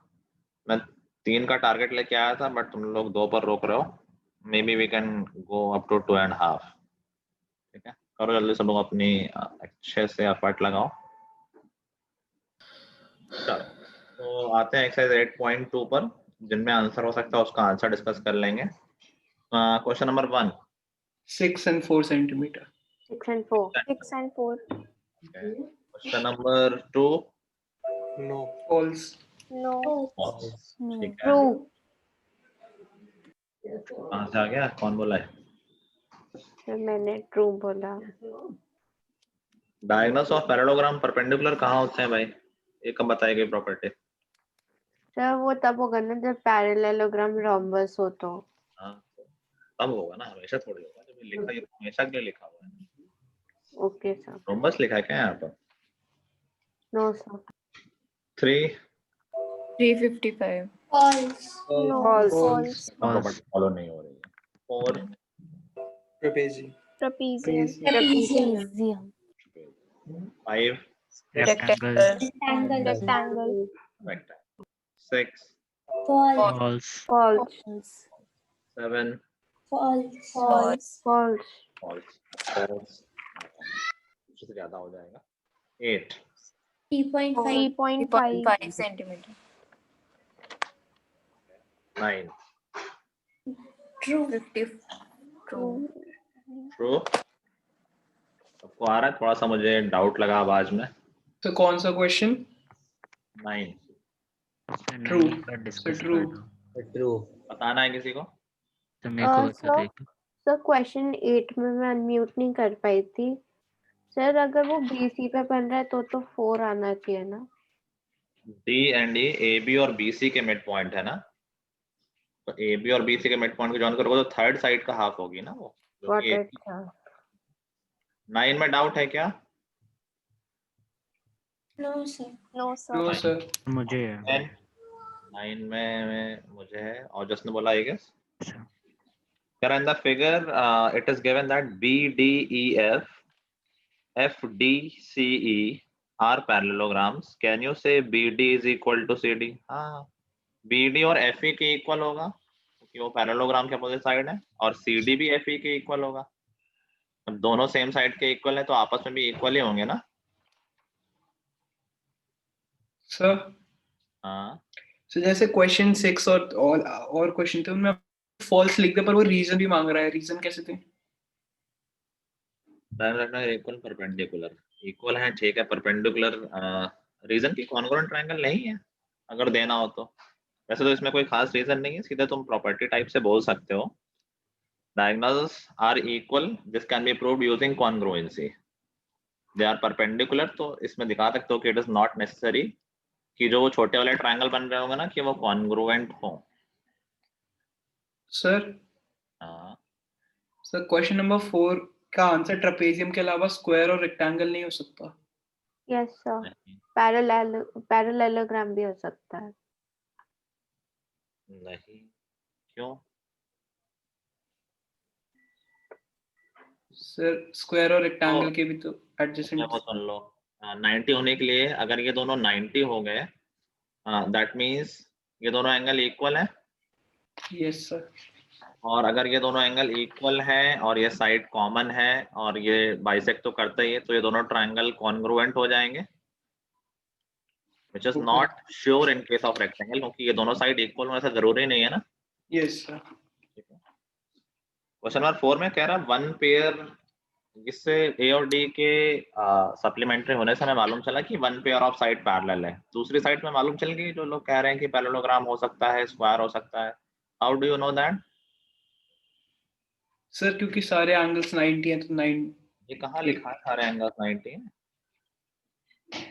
मैं 3 का टारगेट लेके आया था बट तुम लोग 2 पर रोक रहे हो, maybe we can go up to 2.5। ठीक है, करो जल्दी सब लोग, अपनी अच्छे से एफर्ट लगाओ। चलो तो आते हैं एक्सरसाइज 8.2 पर, जिनमें आंसर हो सकता है उसका आंसर डिस्कस कर लेंगे। Question number 1, 6 and 4 centimeter. 6 and 4. 6 and 4. Question number 2, no. False. No. ठीक है, ट्रू। कहाँ से आ गया, कौन बोला है? मैंने ट्रू बोला। डायगोनल्स ऑफ पैरेललोग्राम परपेंडिकुलर कहाँ होते हैं भाई? ये कब बताई गई प्रॉपर्टी? सर वो तब होगा ना जब पैरेललोग्राम रोम्बस हो तो। हाँ तब होगा ना, हमेशा थोड़ी होगा, जब ये लिखा, ये हमेशा के लिए लिखा हुआ है। Okay sir. रोम्बस लिखा है क्या यहाँ पर? No sir. 3 355. False. No. False. False. Property follow नहीं हो रही है। 4 trapezium. Trapezium. Trapezium. 5 rectangle. Rectangle. rectangle, 6 false. False. 7 False. False. False. false, उससे ज्यादा हो जाएगा। 8 3.5. 3.5. 5 centimeter. 9 True. 50. True. true, सबको आ रहा है? थोड़ा सा मुझे डाउट लगा आवाज में। तो कौन सा question? 9 true discuss true true बताना है किसी को? तो मेरे को बता दो एक। सर क्वेश्चन 8 में मैं अनम्यूट नहीं कर पाई थी सर। अगर वो BC पे बन रहा है तो 4 आना चाहिए ना। D एंड E AB और BC के मिड पॉइंट है ना, तो AB और BC के मिड पॉइंट को जॉइन करोगे तो थर्ड साइड का हाफ होगी ना वो, जो Got कि it, sir. 9 में डाउट है क्या? No, sir. No no sir. Sir मुझे 9 में मुझे है, और जिसने बोला I guess Here in the figure, it is given that BDEF, FDCE are parallelograms. Can you say BD is equal to CD? हाँ, BD और FE के इक्वल होगा क्योंकि वो पैरेललोग्राम के अपोजिट साइड है, और CD भी FE के इक्वल होगा। अब दोनों सेम साइड के इक्वल है तो आपस में भी इक्वल ही होंगे ना। सर। हाँ, सो जैसे क्वेश्चन 6 और क्वेश्चन थे उनमें फॉल्स लिख दे पर वो रीजन भी मांग रहा है, रीजन कैसे थे? इक्वल परपेंडिकुलर इक्वल है, ठीक है। परपेंडिकुलर रीजन की कॉन्ग्रुएंट ट्रायंगल नहीं है अगर देना हो तो। वैसे तो इसमें कोई खास रीजन नहीं है, सीधे तुम प्रॉपर्टी टाइप से बोल सकते हो diagonals are equal, this can be proved using congruency. They are perpendicular, तो इसमें दिखा सकते हो कि it is not necessary कि जो वो छोटे वाले ट्रायंगल बन रहे होंगे ना कि वो congruent हो। सर हाँ, सर क्वेश्चन नंबर 4 का आंसर ट्रेपेजियम के अलावा स्क्वायर और रेक्टेंगल नहीं हो सकता। Yes sir. नहीं पैरेललोग्राम भी हो सकता है। नहीं, क्यों? सर स्क्वायर और रेक्टेंगल के भी तो एडजेसेंट। वो सुन लो, 90 होने के लिए अगर ये दोनों 90 हो गए, दैट मीन्स ये दोनों एंगल इक्वल है। Yes sir. और अगर ये दोनों एंगल इक्वल हैं और ये साइड कॉमन है और ये बाइसेक्ट तो करते ही है, तो ये दोनों ट्रायंगल कॉन्ग्रुएंट हो जाएंगे, which is not sure in case of rectangle, क्योंकि ये दोनों साइड इक्वल होना ऐसा जरूरी नहीं है ना। Yes sir. क्वेश्चन नंबर 4 में कह रहा है वन पेयर, जिससे A और D के सप्लीमेंट्री होने से हमें मालूम चला कि one pair of side parallel है। दूसरी साइड में मालूम चल गई जो लोग कह रहे हैं कि पैरेललोग्राम हो सकता है, स्क्वायर हो सकता है। How do you know that? Sir क्योंकि सारे एंगल्स 90 हैं तो 9। ये कहाँ लिखा है सारे एंगल्स 90 हैं?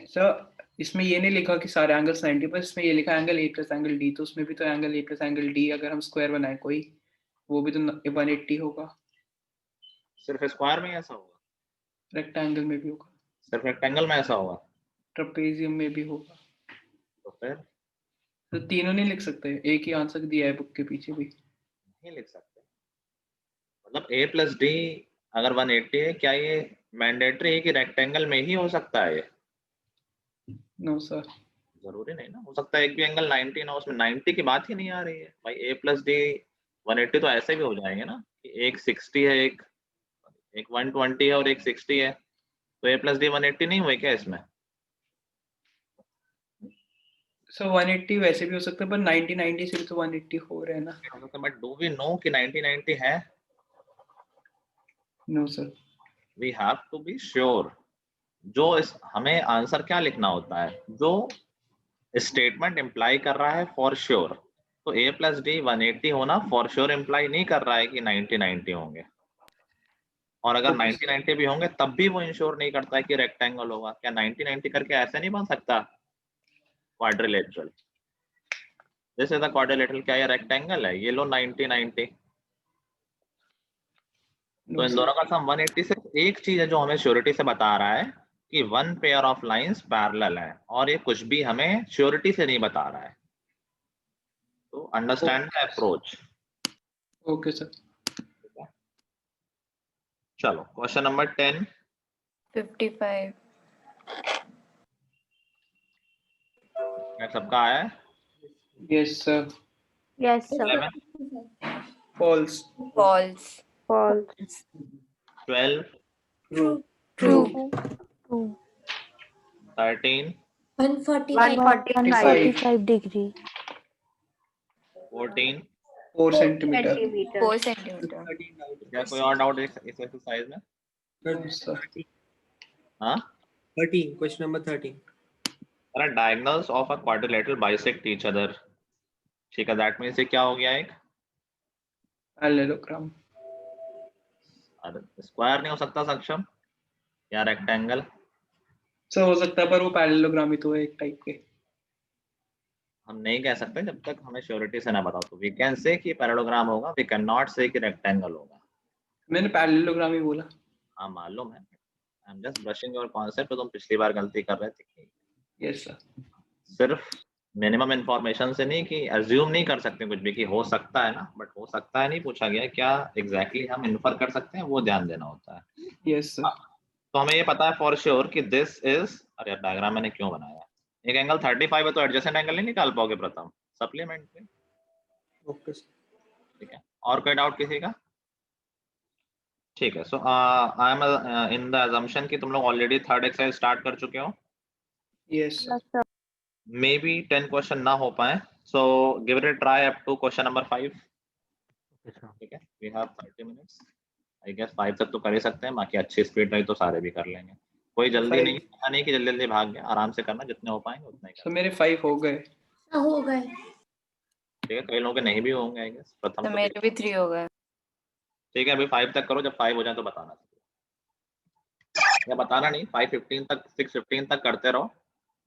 सर इसमें ये नहीं लिखा कि सारे एंगल्स 90, पर इसमें ये लिखा angle A plus angle D, तो उसमें भी तो angle A plus angle D अगर हम स्क्वायर बनाए कोई, वो भी तो 180 होगा। सिर्फ स्क्वायर में ऐसा होगा? रेक्टेंगल में भी होगा। सिर्फ रेक्टेंगल में ऐसा होगा? ट्रेपेजियम में भी होगा। तो फिर तो तीनों नहीं लिख सकते? एक ही आंसर दिया है बुक के पीछे भी। नहीं लिख सकते, मतलब A प्लस D अगर 180 है, क्या ये मैंडेटरी है कि रेक्टेंगल में ही हो सकता है? No sir. जरूरी नहीं ना, हो सकता है एक भी एंगल 90 ना, उसमें 90 की बात ही नहीं आ रही है भाई। A प्लस D 180 तो ऐसे भी हो जाएंगे ना कि एक 60 है, एक 120 है और एक 60 है, तो A प्लस D 180 नहीं हुए क्या इसमें? सर 180 वैसे भी हो सकता है, पर 90 से भी तो 180 हो रहे हैं ना। बट डू वी नो कि 90 है? No sir. We have to be sure. जो इस हमें आंसर क्या लिखना होता है, जो स्टेटमेंट इम्प्लाई कर रहा है फॉर श्योर। तो A प्लस D 180 होना फॉर श्योर इम्प्लाई नहीं कर रहा है कि 90 होंगे, और अगर 90 भी होंगे तब भी वो इंश्योर नहीं करता है कि रेक्टेंगल होगा। क्या 90 करके ऐसे नहीं बन सकता quadrilateral? This is the quadrilateral. क्या ये रेक्टेंगल है? ये लो 90। तो इन दोनों का सम 180 से एक चीज है जो हमें श्योरिटी से बता रहा है कि one pair of lines parallel है, और ये कुछ भी हमें श्योरिटी से नहीं बता रहा है। तो understand the approach. Okay sir. चलो क्वेश्चन नंबर 10। 55. क्या सबका आया है? Yes sir. Yes sir. 11, false. False. False. 12, True. 13, 145 degree. 14। 4 centimetre. 4 centimeter. क्या कोई और डाउट इस एक्सरसाइज में? No sir. हाँ 13. Question number 13. अरे diagonals of a quadrilateral bisect each other. ठीक है, दैट मीन्स ये क्या हो गया, एक पैरेललोग्राम। स्क्वायर नहीं हो सकता सक्षम या रेक्टेंगल? सर हो सकता है, पर वो पैरेललोग्राम ही तो है एक टाइप के। हम नहीं कह सकते जब तक हमें श्योरिटी से ना बताओ। तो वी कैन से कि पैरेललोग्राम होगा, वी कैन नॉट से कि रेक्टेंगल होगा। मैंने पैरेललोग्राम ही बोला। हाँ मालूम है, I am just brushing your concept. तो तुम पिछली बार गलती कर रहे थे। Yes sir. सिर्फ मिनिमम इंफॉर्मेशन से नहीं कि अज्यूम नहीं कर सकते कुछ भी कि हो सकता है ना, बट हो सकता है नहीं पूछा गया, क्या एग्जैक्टली हम इन्फर कर सकते हैं वो ध्यान देना होता है। Yes sir. तो हमें ये पता है फॉर श्योर कि दिस इज, अरे डायग्राम मैंने क्यों बनाया, एक एंगल 35 है तो एडजेसेंट एंगल नहीं निकाल पाओगे प्रथम, सप्लीमेंट में। Okay. ठीक है, और कोई डाउट किसी का? ठीक है, so I am in the assumption कि तुम लोग ऑलरेडी थर्ड एक्सरसाइज स्टार्ट कर चुके हो। Yes sir. Maybe 10 question ना हो पाए, so give it a try up to question number 5। ठीक है, we have 30 minutes. I guess 5 तक तो कर ही सकते हैं, बाकी अच्छी स्पीड रही तो सारे भी कर लेंगे। कोई जल्दी नहीं, नहीं कि जल्दी जल्दी भाग गया, आराम से करना, जितने हो पाएंगे उतने ही। सर मेरे 5 हो गए। हो गए। ठीक है, कई लोगों के नहीं भी होंगे आई गेस। प्रथम तो मेरे भी 3 हो गए। ठीक है, अभी 5 तक करो, जब 5 हो जाए तो बताना, या बताना नहीं, 5:15 तक 6:15 तक करते रहो।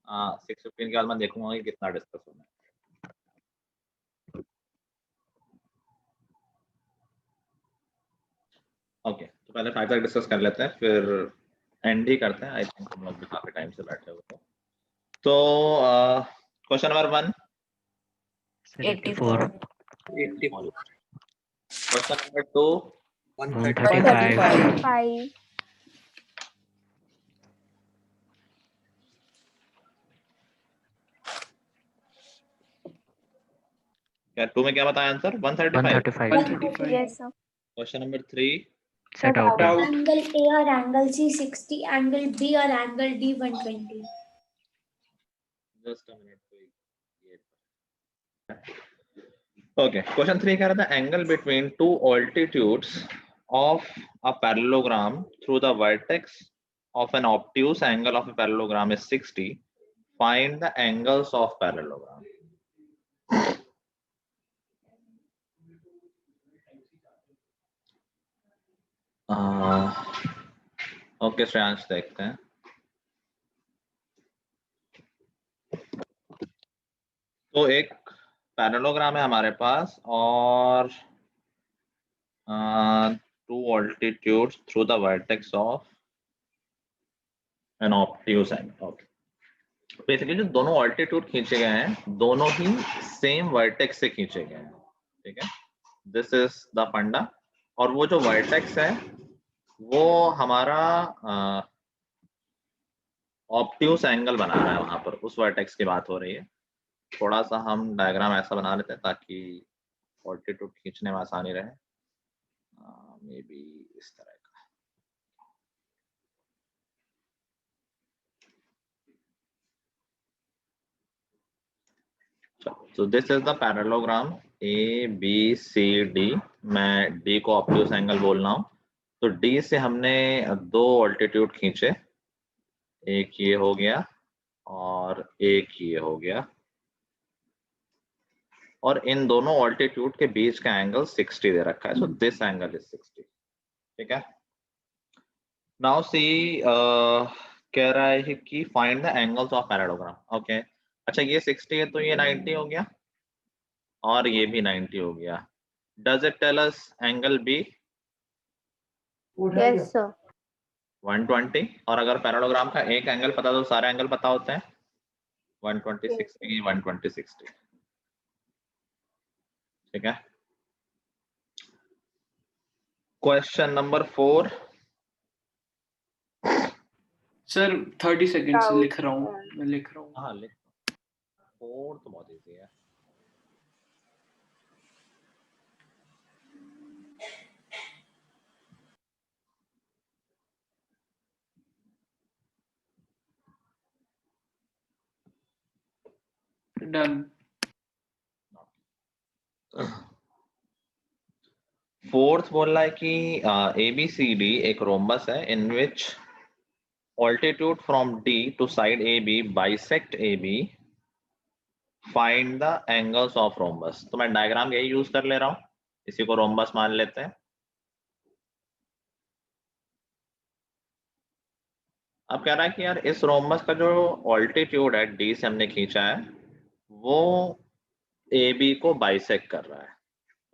6:15 के बाद मैं देखूंगा कि कितना डिस्कस होना है। ओके, तो पहले 5 तक डिस्कस कर लेते हैं, फिर एंड ही करते हैं। आई थिंक हम लोग भी काफी टाइम से बैठे हुए थे। तो क्वेश्चन नंबर 1 84 क्वेश्चन नंबर 2 135 क्या 2 में क्या बताया answer? 135। Yes sir. Question number 3 set out. Angle A और एंगल सी 60, एंगल बी और angle D 120। Just a minute. Okay, question 3 कह रहा था angle between two altitudes of a parallelogram through the vertex of an obtuse angle of a parallelogram is 60. Find the angles of parallelogram. Okay Shreyansh, देखते हैं। तो एक parallelogram है हमारे पास और two altitudes through the vertex of an obtuse angle. Okay. Basically जो दोनों altitude खींचे गए हैं दोनों ही सेम वर्टेक्स से खींचे गए हैं। ठीक है, दिस इज द फंडा। और वो जो वर्टेक्स है वो हमारा ऑब्ट्यूस एंगल बना रहा है, वहां पर उस वर्टेक्स की बात हो रही है। थोड़ा सा हम डायग्राम ऐसा बना लेते हैं ताकि ऑल्टीट्यूड खींचने में आसानी रहे। मे बी इस तरह का। So this is the parallelogram A B C D। मैं D को ऑब्ट्यूस एंगल बोल रहा हूँ। तो D से हमने दो ऑल्टीट्यूड खींचे, एक ये हो गया और एक ये हो गया, और इन दोनों ऑल्टीट्यूड के बीच का एंगल 60 दे रखा है। So this angle is 60। ठीक है, नाउ सी कह रहा है कि find the angles of parallelogram. Okay, अच्छा ये 60 है तो ये 90 हो गया और ये भी 90 हो गया। Does it tell us angle B? Yes sir. 120। और अगर पैरेललोग्राम का एक एंगल पता तो सारे एंगल पता होते हैं। 120 60 120 60। ठीक है, क्वेश्चन नंबर 4। सर 30 सेकंड्स लिख रहा हूँ, मैं लिख रहा हूँ। हाँ लिख, 4 तो बहुत इजी है। डन। 4th बोल रहा है कि ABCD एक रोम्बस है इन विच altitude from D to side AB bisect AB, find the angles of rhombus. तो मैं डायग्राम यही यूज कर ले रहा हूँ, इसी को रोम्बस मान लेते हैं। अब कह रहा है कि यार इस रोम्बस का जो ऑल्टीट्यूड है डी से हमने खींचा है वो ए बी को बाइसेक्ट कर रहा है।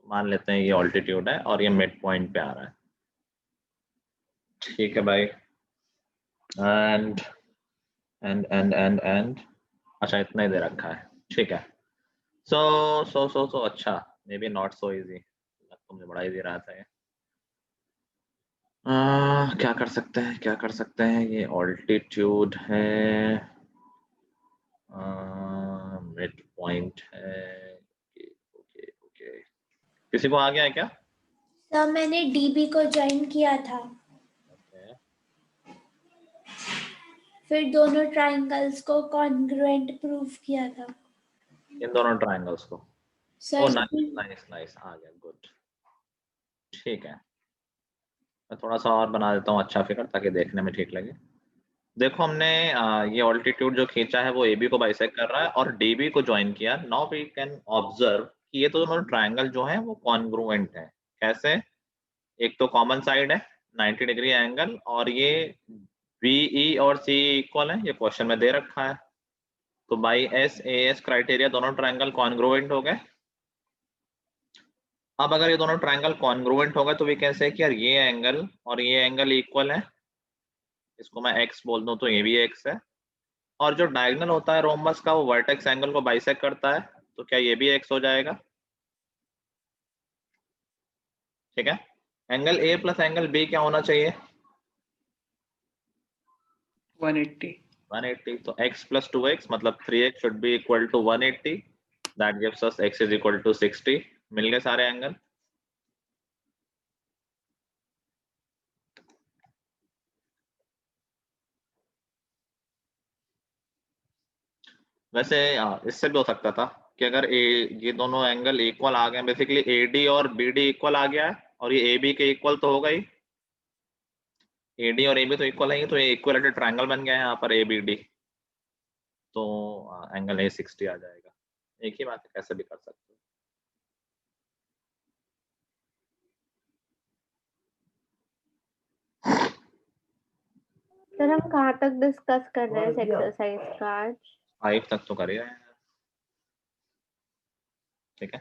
मान लेते हैं ये ऑल्टीट्यूड है और ये मिड पॉइंट पे आ रहा है। ठीक है भाई। एंड अच्छा इतना ही दे रखा है। ठीक है। सो अच्छा, may be not so easy, तुमने बड़ा इजी रहा था ये। क्या कर सकते हैं, ये ऑल्टीट्यूड है, मिड पॉइंट है। ओके किसी को आ गया है क्या? सर मैंने डीबी को ज्वाइन किया था। फिर दोनों ट्रायंगल्स को कॉन्ग्रुएंट प्रूव किया था। इन दोनों ट्रायंगल्स को? सर नाइस आ गया, गुड। ठीक है, मैं थोड़ा सा और बना देता हूँ अच्छा फिगर ताकि देखने में ठीक लगे। देखो हमने ये ऑल्टीट्यूड जो खींचा है वो ए बी को बाइसेक्ट कर रहा है और डी बी को ज्वाइन किया। नाउ वी कैन ऑब्जर्व कि ये तो दोनों ट्रायंगल जो है वो कॉन्ग्रुएंट है। कैसे? एक तो कॉमन साइड है 90 डिग्री एंगल और ये बीई और सी इक्वल है, ये क्वेश्चन में दे रखा है। तो by S A S criteria दोनों ट्रायंगल कॉन्ग्रुएंट हो गए। अब अगर ये दोनों ट्रायंगल कॉन्ग्रुएंट हो गए तो वी कैन से कि यार ये एंगल और ये एंगल इक्वल है, इसको मैं x बोल दूं तो ये भी x है। और जो डायगोनल होता है रोम्बस का वो वर्टेक्स एंगल को बाइसेक्ट करता है, तो क्या ये भी x हो जाएगा? ठीक है। Angle A plus angle B क्या होना चाहिए? 180। तो x प्लस 2x मतलब 3x should be equal to 180। That gives us x is equal to 60। मिल गए सारे एंगल। वैसे इससे भी हो सकता था कि अगर ये दोनों एंगल इक्वल आ गए, बेसिकली AD और BD इक्वल आ गया है और ये AB के इक्वल तो होगा ही, AD और AB तो इक्वल है, तो ये इक्वलेटेड ट्रायंगल बन गया है यहाँ पर ABD, तो एंगल A 60 आ जाएगा। एक ही बात है, कैसे भी कर सकते हो। सर हम कहाँ तक डिस्कस कर रहे हैं एक्सरसाइज का आज? 5 तक तो कर ही रहे हैं। ठीक है,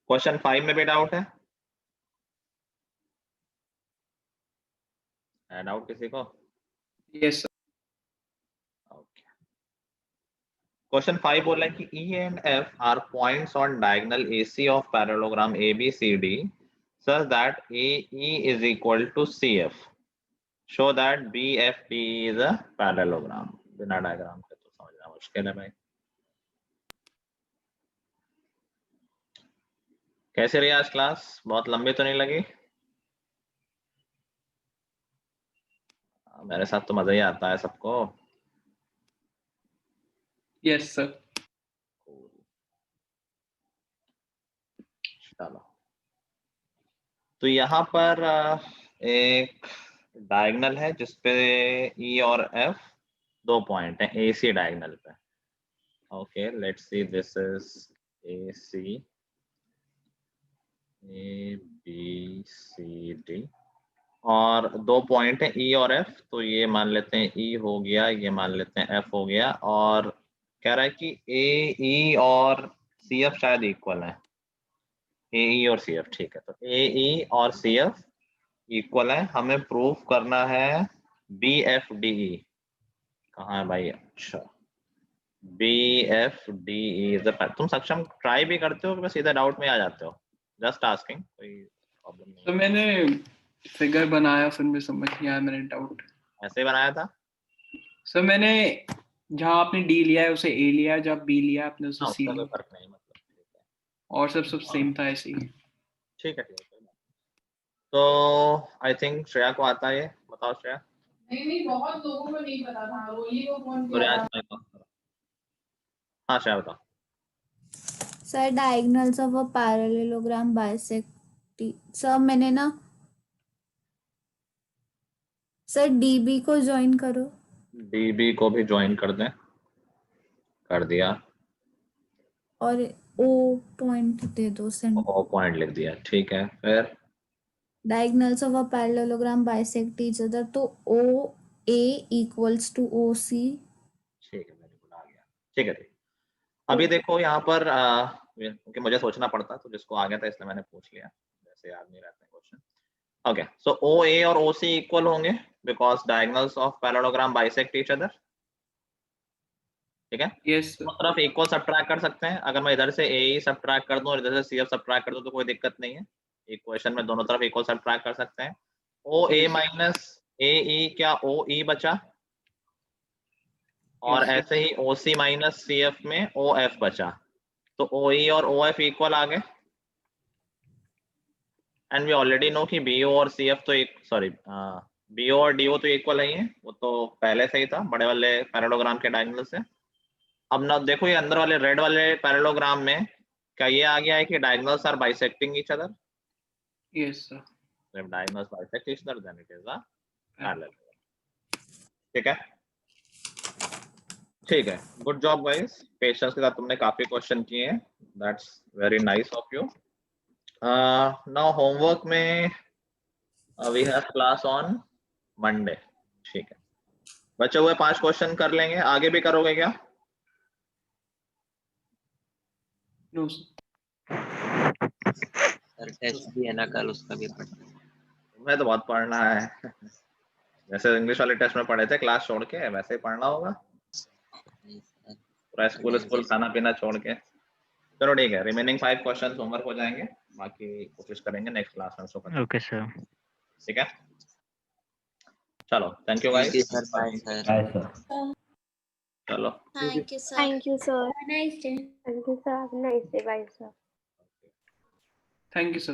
क्वेश्चन 5 में भी डाउट है? डाउट किसी को? Yes sir. क्वेश्चन 5 बोल रहा है कि E and F are points on diagonal AC of parallelogram ABCD such that AE is equal to CF. Show that BFD is a parallelogram. बिना डायग्राम के तो समझना मुश्किल है भाई। कैसे रही आज क्लास? बहुत लंबी तो नहीं लगी? मेरे साथ तो मजा ही आता है सबको। Yes sir. चलो, तो यहाँ पर एक डायगोनल है जिसपे E और F दो पॉइंट है AC डायगोनल पे। Okay, let's see, this is AC, ABCD और दो पॉइंट है E और F, तो ये मान लेते हैं E हो गया, ये मान लेते हैं F हो गया। और कह रहा है कि AE और CF शायद इक्वल है, AE और CF। ठीक है, तो AE और CF इक्वल है, हमें प्रूफ करना है BFDE। कहाँ है भाई? अच्छा, BFDE। तुम सक्षम ट्राई भी करते हो कि बस सीधा डाउट में आ जाते हो? जस्ट आस्किंग, कोई प्रॉब्लम नहीं। तो मैंने फिगर बनाया, फिर मैं समझ नहीं आया, मैंने डाउट ऐसे ही बनाया था सर। मैंने जहाँ आपने D लिया है उसे A लिया, जब B लिया आपने उसे C कोई लिया, फर्क नहीं, मतलब और सब सेम था ऐसे ही। ठीक है। तो आई थिंक श्रेया को आता है, ये बताओ श्रेया। नहीं, बहुत लोगों को नहीं पता था। वो कौन तो हाँ श्रेया बताओ। Sir diagonals of a parallelogram bisect. Sir मैंने ना, सर DB को ज्वाइन करो। DB को भी ज्वाइन कर दें, कर दिया, और O पॉइंट दे दो सेंटर। O पॉइंट लिख दिया, ठीक है। फिर diagonals of a parallelogram bisect each other, तो OA इक्वल्स टू OC। ठीक है, मेरे को आ गया, ठीक है। अभी देखो यहाँ पर क्योंकि मुझे सोचना पड़ता, तो जिसको आ गया था इसलिए मैंने पूछ लिया, जैसे याद नहीं रहते क्वेश्चन। ओके, सो OA और OC इक्वल होंगे because diagonals of parallelogram bisect each other, ठीक है। यस दोनों तरफ इक्वल सब्ट्रैक्ट कर सकते हैं। अगर मैं इधर से AE सब्ट्रैक्ट कर दूं और इधर से CF सब्ट्रैक्ट कर दूं तो कोई दिक्कत नहीं है, इक्वेशन में दोनों तरफ इक्वल सब्ट्रैक्ट कर सकते हैं। OA माइनस AE क्या OE बचा, और Yes, ऐसे ही OC माइनस CF में OF बचा, तो OE और OF इक्वल आ गए। एंड वी ऑलरेडी नो कि BO और CF तो एक BO और DO तो इक्वल ही है, वो तो पहले से ही था बड़े वाले पैरेललोग्राम के डायगोनल से। अब ना देखो ये अंदर वाले रेड वाले पैरेललोग्राम में क्या ये आ गया है कि diagonals are bisecting each other? Yes sir. If diagonals bisect each other, then it is a parallelogram. ठीक है, ठीक है, गुड जॉब गाइस, पेशेंस के साथ तुमने काफी क्वेश्चन किए हैं, that's very nice of you. Now homework में we have class on Monday, ठीक है। बचे हुए 5 क्वेश्चन कर लेंगे, आगे भी करोगे क्या? नो सर टेस्ट भी है ना कल, उसका भी पढ़ना है। तुम्हें तो बहुत पढ़ना है जैसे इंग्लिश वाले टेस्ट में पढ़े थे क्लास छोड़ के, वैसे ही पढ़ना होगा पूरा स्कूल खाना पीना छोड़ के। चलो ठीक है, रिमेनिंग 5 क्वेश्चन होमवर्क हो जाएंगे, बाकी कोशिश करेंगे नेक्स्ट क्लास में उसको करने की। ओके सर, ठीक है, चलो thank you guys, sir bye sir. चलो thank you sir. Thank you sir. Have a nice day. Thank you, sir. Have a nice day. Bye, sir. Thank you sir.